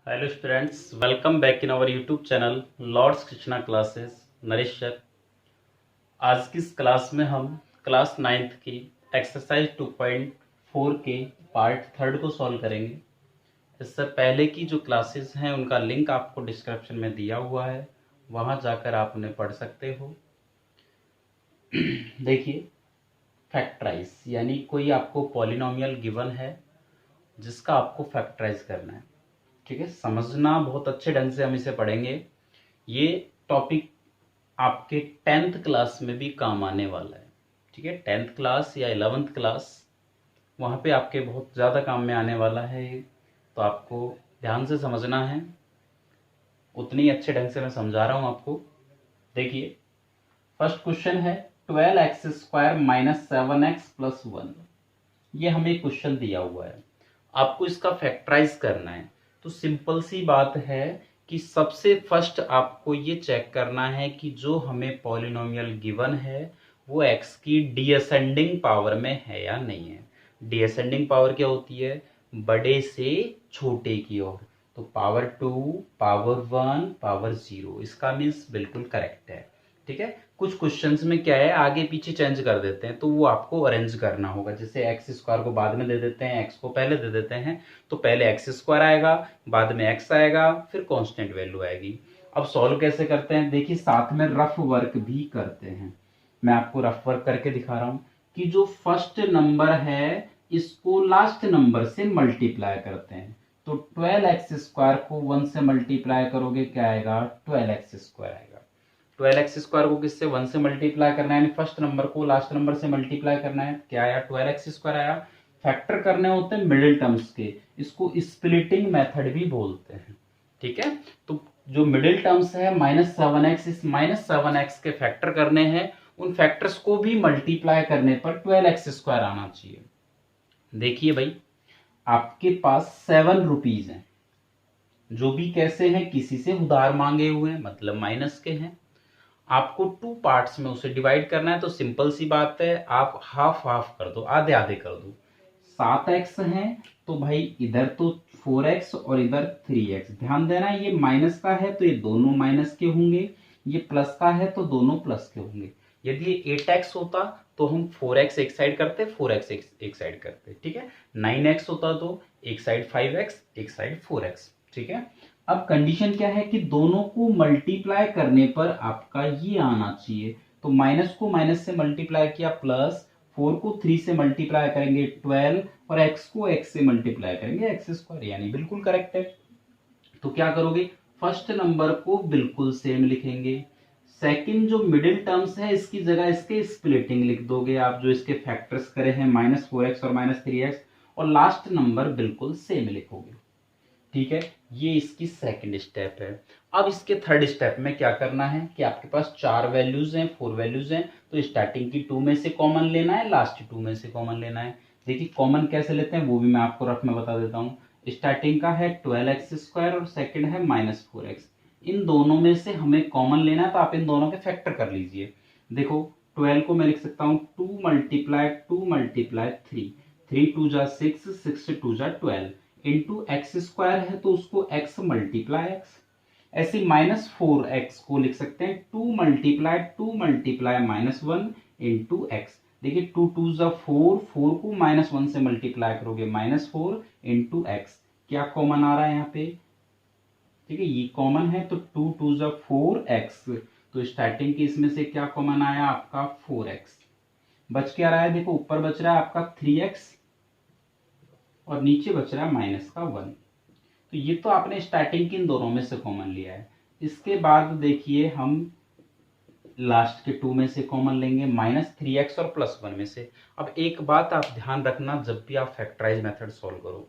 Hello students, welcome back in our YouTube channel Lords Krishna Classes. Naresh sir, आज की इस class में हम क्लास 9th की एक्सरसाइज 2.4 के पार्ट थर्ड को सॉल्व करेंगे। इससे पहले की जो क्लासेस हैं उनका लिंक आपको डिस्क्रिप्शन में दिया हुआ है, वहां जाकर आप उन्हें पढ़ सकते हो। देखिए, फैक्टराइज यानी कोई आपको पॉलिनोमियल गिवन है जिसका आपको फैक्टराइज करना है। ठीक है, समझना बहुत अच्छे ढंग से हम इसे पढ़ेंगे। ये टॉपिक आपके 10th क्लास में भी काम आने वाला है। ठीक है, 10th क्लास या 11th क्लास, वहाँ पे आपके बहुत ज़्यादा काम में आने वाला है। तो आपको ध्यान से समझना है, उतनी अच्छे ढंग से मैं समझा रहा हूँ आपको। देखिए, फर्स्ट क्वेश्चन है 12x² माइनस 7x प्लस 1। ये हमें क्वेश्चन दिया हुआ है, आपको इसका फैक्टराइज करना है। तो सिंपल सी बात है कि सबसे फर्स्ट आपको ये चेक करना है कि जो हमें पॉलिनोमियल गिवन है वो x की डीअसेंडिंग पावर में है या नहीं है। डीअसेंडिंग पावर क्या होती है? बड़े से छोटे की ओर। तो पावर 2, पावर 1, पावर 0, इसका मीन्स बिल्कुल करेक्ट है। ठीक है, कुछ क्वेश्चंस में क्या है, आगे पीछे चेंज कर देते हैं, तो वो आपको अरेंज करना होगा। जैसे x² को बाद में दे देते हैं, x को पहले दे देते हैं, तो पहले x² आएगा, बाद में x आएगा, फिर कांस्टेंट वैल्यू आएगी। अब सॉल्व कैसे करते हैं? देखिए, साथ में रफ वर्क भी करते हैं। मैं आपको रफ वर्क करके दिखा रहा हूं कि जो फर्स्ट नंबर है इसको लास्ट नंबर से मल्टीप्लाई करते हैं। तो 12x² को 1 से मल्टीप्लाई करोगे, क्या आएगा? 12x² आएगा। 12x² को किससे? 1 से मल्टीप्लाई करना है, यानी फर्स्ट नंबर को लास्ट नंबर से मल्टीप्लाई करना है। क्या आया? 12x² आया। फैक्टर करने होते हैं मिडिल टर्म्स के, इसको स्प्लिटिंग मेथड भी बोलते हैं। ठीक है, तो जो मिडिल टर्म्स है -7x, इस -7x के फैक्टर करने हैं, उन फैक्टर्स को भी मल्टीप्लाई करने पर 12x² आना चाहिए। देखिए भाई, आपके पास 7 रुपीज हैं, जो भी कैसे हैं, किसी से उधार मांगे हुए हैं, मतलब माइनस के हैं। आपको 2 पार्ट्स में उसे डिवाइड करना है। तो सिंपल सी बात है, आप हाफ हाफ कर दो, आधे आधे कर दो। 7x है तो भाई इधर तो 4x और इधर 3x। ध्यान देना, ये माइनस का है तो ये दोनों माइनस के होंगे, ये प्लस का है तो दोनों प्लस के होंगे। यदि ये 8x होता तो हम 4x एक साइड करते, 4x एक साइड करते। ठीक है, 9x होता तो एक साइड 5x, एक साइड 4x। ठीक है, अब कंडीशन क्या है कि दोनों को मल्टीप्लाई करने पर आपका ये आना चाहिए। तो माइनस को माइनस से मल्टीप्लाई किया, प्लस 4 को 3 से मल्टीप्लाई करेंगे 12, और x को x से मल्टीप्लाई करेंगे x², यानी बिल्कुल करेक्ट है। तो क्या करोगे? फर्स्ट नंबर को बिल्कुल सेम लिखेंगे, सेकंड जो मिडिल टर्म्स है इसकी जगह इसके स्प्लिटिंग लिख दोगे आप, जो इसके फैक्टर्स करे हैं -4x और -3x, और लास्ट नंबर बिल्कुल सेम लिखोगे। ठीक है, ये इसकी सेकंड स्टेप है। अब इसके थर्ड स्टेप में क्या करना है कि आपके पास 4 वैल्यूज हैं, 4 वैल्यूज हैं, तो स्टार्टिंग की 2 में से कॉमन लेना है, लास्ट 2 में से कॉमन लेना है। देखिए, कॉमन कैसे लेते हैं वो भी मैं आपको रफ में बता देता हूँ। स्टार्टिंग का है 12x² और सेकंड है -4x। इन दोनों में से हमें कॉमन लेना है, तो आप इन दोनों के फैक्टर कर लीजिए। देखो, 12 को मैं लिख सकता हूँ 2 मल्टीप्लाई 2 मल्टीप्लाई 3, 3 2 जा 6, 6 2 जा 12, इंटू x² है तो उसको x मल्टीप्लाई x। ऐसे -4x को लिख सकते हैं 2 मल्टीप्लाई 2 मल्टीप्लाई -1 इंटू x। देखिए, 2 2 जा 4, 4 को -1 से मल्टीप्लाई करोगे -4 इंटू x। क्या कॉमन आ रहा है यहाँ पे? ठीक है, ये कॉमन है, तो 2 2 जा 4x। तो स्टार्टिंग की इसमें से क्या कॉमन आया आपका? 4x। बच क्या रहा है? देखो, ऊपर बच रहा है आपका 3x और नीचे बच रहा है -1। तो ये तो आपने स्टार्टिंग की इन दोनों में से कॉमन लिया है। इसके बाद देखिए, हम लास्ट के 2 में से कॉमन लेंगे, -3x और +1 में से। अब एक बात आप ध्यान रखना, जब भी आप फैक्टराइज मेथड सॉल्व करो,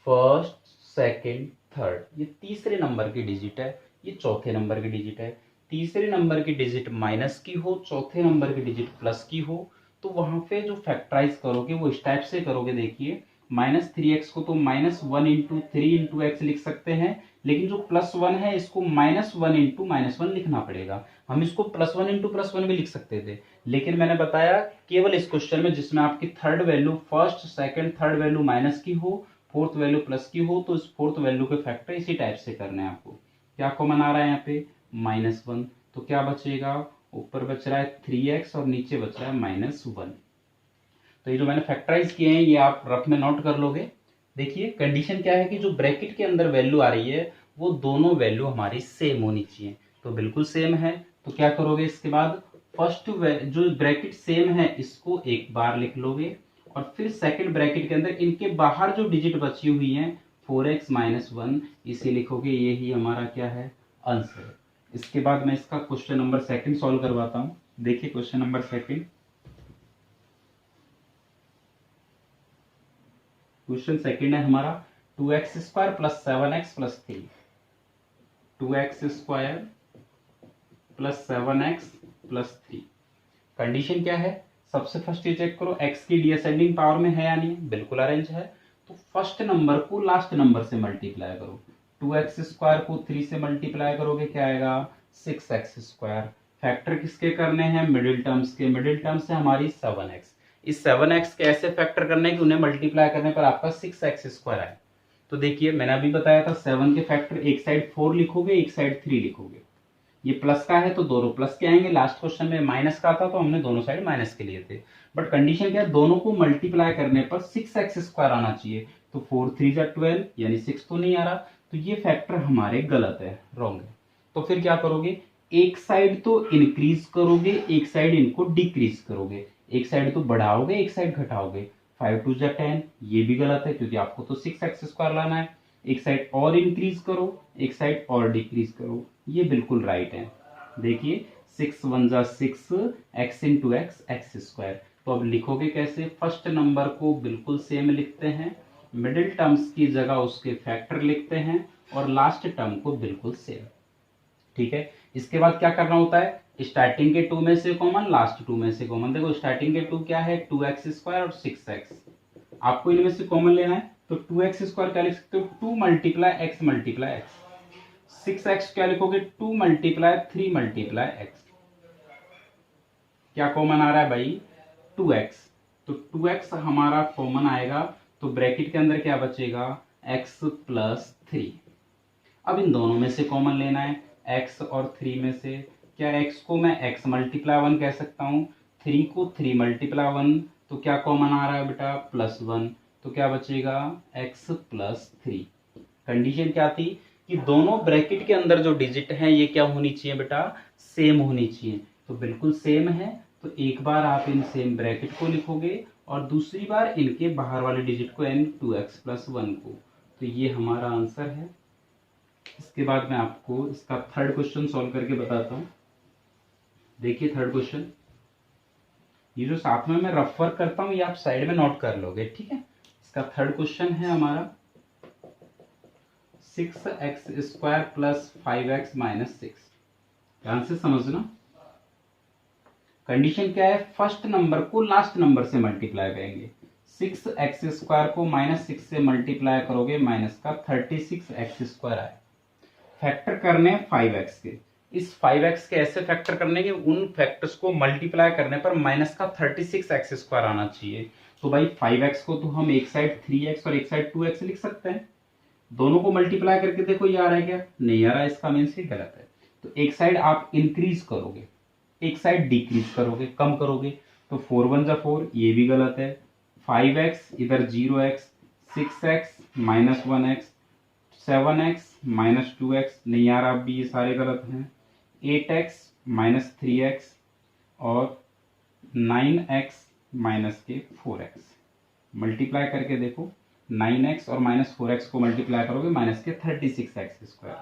फर्स्ट सेकंड थर्ड, ये तीसरे नंबर की डिजिट है, ये चौथे नंबर की डिजिट है। तीसरे नंबर की डिजिट माइनस की हो, चौथे नंबर की डिजिट प्लस की हो, तो वहां पे जो फैक्टराइज करोगे वो इस टाइप से करोगे। देखिए, -3x को तो -1 इंटू 3 इंटू एक्स लिख सकते हैं, लेकिन जो +1 है इसको -1 इंटू -1 लिखना पड़ेगा। हम इसको +1 इंटू +1 भी लिख सकते थे, लेकिन मैंने बताया केवल इस क्वेश्चन में जिसमें आपकी third value, first second third value minus की हो, फोर्थ वैल्यू प्लस की हो तो इस फोर्थ वैल्यू के फैक्टर इसी टाइप से करने हैं आपको। क्या कॉमन आ रहा है यहाँ पे -1, तो क्या बचेगा, ऊपर बच रहा है 3x और नीचे बच रहा है -1। तो ये जो मैंने फैक्टराइज किए हैं ये आप रफ में नोट कर लोगे। देखिए कंडीशन क्या है कि जो ब्रैकेट के अंदर वैल्यू आ रही है वो दोनों वैल्यू हमारी सेम होनी चाहिए, तो बिल्कुल सेम है। तो क्या करोगे इसके बाद, फर्स्ट जो ब्रैकेट सेम है इसको एक बार लिख लोगे और फिर सेकंड ब्रैकेट के अंदर इनके बाहर जो डिजिट बची हुई है 4x - 1 इसे लिखोगे, यही हमारा क्या है आंसर। इसके बाद मैं इसका क्वेश्चन नंबर सेकंड सॉल्व करवाता हूं। देखिए question number second, question second है हमारा 2x² + 7x + 3, 2x² + 7x + 3। Condition क्या है, सबसे फर्स्ट ये चेक करो x की डिसेंडिंग पावर में है या नहीं, बिल्कुल अरेंज है। तो फर्स्ट नंबर को लास्ट नंबर से मल्टीप्लाई करो, 2x² को 3 से मल्टीप्लाई करोगे क्या आएगा 6x²। फैक्टर किसके करने हैं, मिडिल टर्म्स के, मिडिल टर्म्स है हमारी 7x। इस 7x के ऐसे फैक्टर करने कि उन्हें मल्टीप्लाई करने पर आपका 6x² आए। तो देखिए मैंने अभी बताया था 7 के फैक्टर, एक साइड 4 लिखोगे एक साइड 3 लिखोगे। ये प्लस का है तो दोनों प्लस के आएंगे, लास्ट क्वेश्चन में माइनस का था तो हमने दोनों साइड माइनस के लिए थे। बट कंडीशन क्या है, दोनों को मल्टीप्लाई करने पर 6x² आना चाहिए। तो 4 3 जा 12 यानी 6 तो नहीं आ रहा, तो ये फैक्टर हमारे गलत है, रॉन्ग है। तो फिर क्या करोगे, एक साइड तो इंक्रीज करोगे एक साइड इनको डिक्रीज करोगे, एक साइड तो बढ़ाओगे एक साइड घटाओगे। 5 2 जा 10 ये भी गलत है क्योंकि आपको तो 6x² लाना है। एक साइड और इंक्रीज करो एक साइड और डिक्रीज करो, ये बिल्कुल राइट है। देखिए 6 1 जा 6 x × x² तो अब लिखोगे कैसे, फर्स्ट नंबर को बिल्कुल सेम लिखते हैं, मिडिल टर्म्स की जगह उसके फैक्टर लिखते हैं और लास्ट टर्म को बिल्कुल सेम। ठीक है, इसके बाद क्या करना होता है, स्टार्टिंग के 2 में से कॉमन लास्ट 2 में से कॉमन। देखो स्टार्टिंग के 2 क्या है 2x² और 6x, आपको इनमें से कॉमन लेना है। तो 2x² क्या लिख सकते हो 2 × x × x। 6x क्या लिखोगे 2 × 3 × x। क्या कॉमन आ रहा है भाई 2x, तो 2x हमारा कॉमन आएगा, तो ब्रैकेट के अंदर क्या बचेगा x + 3। अब इन दोनों में से कॉमन लेना है, x और 3 में से, क्या x को मैं x × 1 कह सकता हूँ, 3 को 3 × 1, तो क्या कॉमन आ रहा है बेटा +1, तो क्या बचेगा x + 3। कंडीशन क्या थी कि दोनों ब्रैकेट के अंदर जो डिजिट हैं ये क्या होनी चाहिए बेटा सेम होनी चाहिए, तो बिल्कुल सेम है। तो एक बार आप इन सेम ब्रैकेट को लिखोगे और दूसरी बार इनके बाहर वाले डिजिट को यानी 2x + 1 को, तो ये हमारा आंसर है। इसके बाद मैं आपको इसका थर्ड क्वेश्चन सॉल्व करके बताता हूं। देखिए थर्ड क्वेश्चन, ये जो साथ में मैं रफ वर्क करता हूं ये आप साइड में नोट कर लोगे, ठीक है। इसका थर्ड क्वेश्चन है हमारा 6x² + 5x - 6। ध्यान से समझना, कंडीशन क्या है, फर्स्ट नंबर को लास्ट नंबर से मल्टीप्लाई करेंगे। 6x² को -6 से मल्टीप्लाई करोगे माइनस का 36x² आए। फैक्टर करने हैं 5x के, इस 5x के ऐसे फैक्टर करने के उन फैक्टर्स को मल्टीप्लाई करने पर माइनस का 36x² आना चाहिए। तो भाई 5x को तो हम एक साइड 3x और एक साइड 2x लिख सकते हैं, दोनों को मल्टीप्लाई करके देखो ये आ रहा है क्या, नहीं आ रहा, इसका मीन्स ये गलत है। तो एक साइड आप इंक्रीज करोगे एक साइड डिक्रीज करोगे कम करोगे, तो 4 1 जा 4 ये भी गलत है। 5x इधर 0x, 6x - 1x, 7x - 2x नहीं आ रहा, अब भी ये सारे गलत हैं। 8x - 3x और 9x - 4x मल्टीप्लाई करके देखो, 9x और -4x को मल्टीप्लाई करोगे माइनस के 36x²।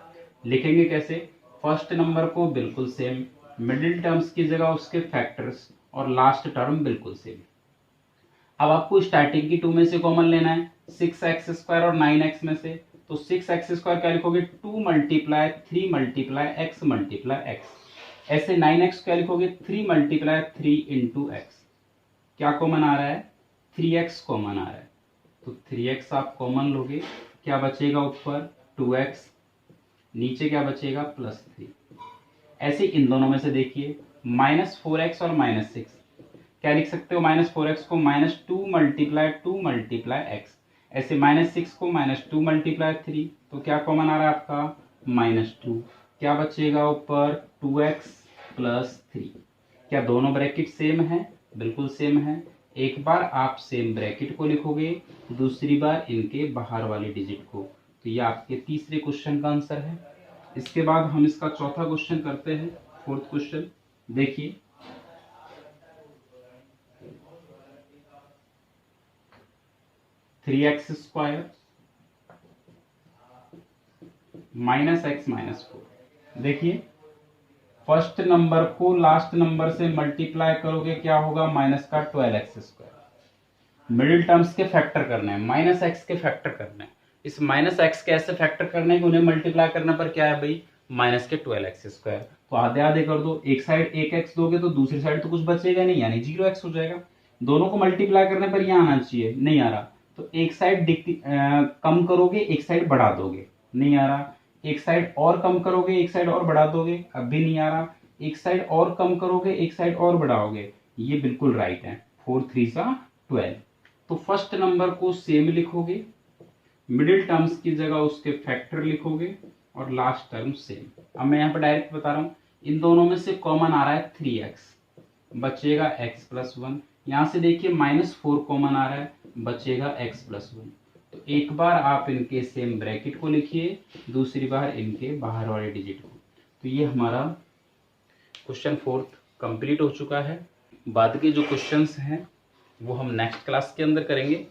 लिखेंगे कैसे, फर्स्ट नंबर को बिल्कुल सेम, मिडिल टर्म्स की जगह उसके फैक्टर्स और लास्ट टर्म बिल्कुल सेम। अब आपको स्टार्टिंग की 2 में से कॉमन लेना है, 6x² और 9x में से, तो 6x² क्या लिखोगे 2 × 3 × x × x। ऐसे 9x क्या लिखोगे 3 × 3 × x। क्या कॉमन आ रहा है 3x कॉमन आ रहा है, तो 3x आप कॉमन लोगे, क्या बचेगा ऊपर 2x, नीचे क्या बचेगा +3। ऐसे इन दोनों में से देखिए -4x और -6, क्या लिख सकते हो, -4x को -2 × 2 × x। ऐसे -6 को -2 मल्टीप्लाई 3, तो क्या कॉमन आ रहा है आपका -2। क्या बचेगा ऊपर 2x प्लस 3। क्या दोनों ब्रैकेट सेम है? बिल्कुल सेम है। एक बार आप सेम ब्रैकेट को लिखोगे, दूसरी बार इनके बाहर वाले डिजिट को। तो ये आपके तीसरे क्वेश्चन का आंसर है। इसके बाद हम इसका चौथा क्वेश्चन करते हैं, फोर्थ क्वेश्चन। देखिए, (3x² -x-4). देखिए, फर्स्ट नंबर को लास्ट नंबर से मल्टीप्लाई करोगे, क्या होगा माइनस का 12x²। मिडिल टर्म्स के फैक्टर करने हैं, -x के फैक्टर करने हैं। इस -x के ऐसे फैक्टर करने हैं कि उन्हें मल्टीप्लाई करने पर क्या है भाई, माइनस के 12x²। तो आधे आधे कर दो, एक साइड 1x दोगे तो दूसरी साइड तो कुछ बचेगा नहीं, यानी 0x हो जाएगा। दोनों को मल्टीप्लाई करने पर यह आना चाहिए, नहीं आ रहा। तो एक साइड कम करोगे, एक साइड बढ़ा दोगे, नहीं आ रहा। एक साइड और कम करोगे, एक साइड और बढ़ा दोगे, अब भी नहीं आ रहा। एक साइड और कम करोगे, एक साइड और बढ़ाओगे, ये बिल्कुल राइट है। 4 3 12। तो फर्स्ट नंबर को सेम लिखोगे, मिडिल टर्म्स की जगह उसके फैक्टर लिखोगे, और लास्ट टर्म सेम। अब मैं यहाँ पर डायरेक्ट बता रहा हूँ, इन दोनों में से कॉमन आ रहा है 3x, बचेगा x प्लस 1। यहाँ से देखिए -4 कॉमन आ रहा है, बचेगा x प्लस 1। तो एक बार आप इनके सेम ब्रैकेट को लिखिए, दूसरी बार इनके बाहर वाले डिजिट को। तो ये हमारा क्वेश्चन फोर्थ कंप्लीट हो चुका है। बाद के जो क्वेश्चंस हैं वो हम नेक्स्ट क्लास के अंदर करेंगे।